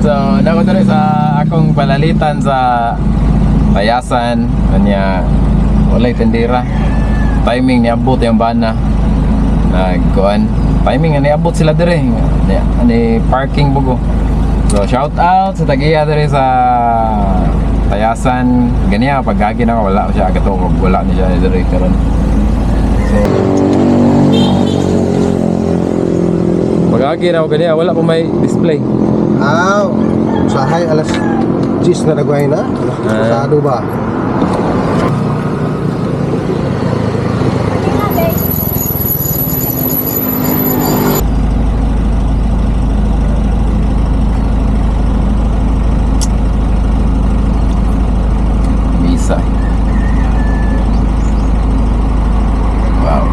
So, nako dito sa akong palalitan sa Tayasan, kanya walay tendera. Timing niabot yung bana. Nagkuan. Timing niabot sila dire. Ani parking bugo. So, shout out sa tagiya dire sa Tayasan. Ganiya pagagi na wala siya katong wala ni siya dire karon. So, pagagi na ganiya wala pa may display. Usahay alas 10 na nagway na. Masyado ba? Bisa. Wow.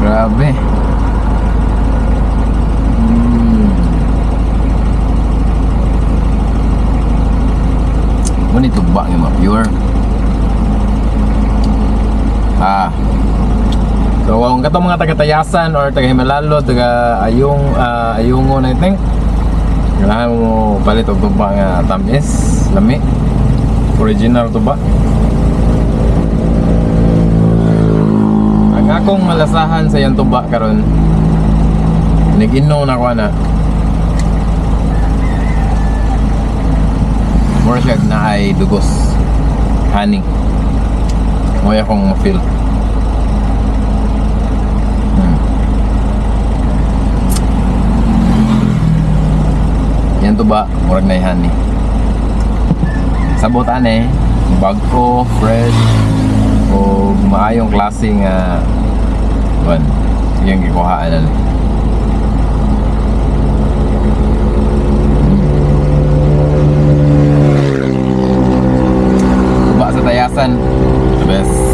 Grabe. Ngunit tugba ng mga pure. So kung katong mga taga-Tayasan or taga-Himalalo, taga-Ayungo na iting, kailangan mo palit og tugba nga tamis, lami. Original tugba. Ang akong malasahan sa iyang tugba karon, nag-inom na ko na. More siya na ay dugos, honey. Mo akong ma-feel. Yan to ba, murag na honey. Sabotan bagko, fresh, o maayong klaseng one, yung gikuhaan na. Sa Tayasan, the best.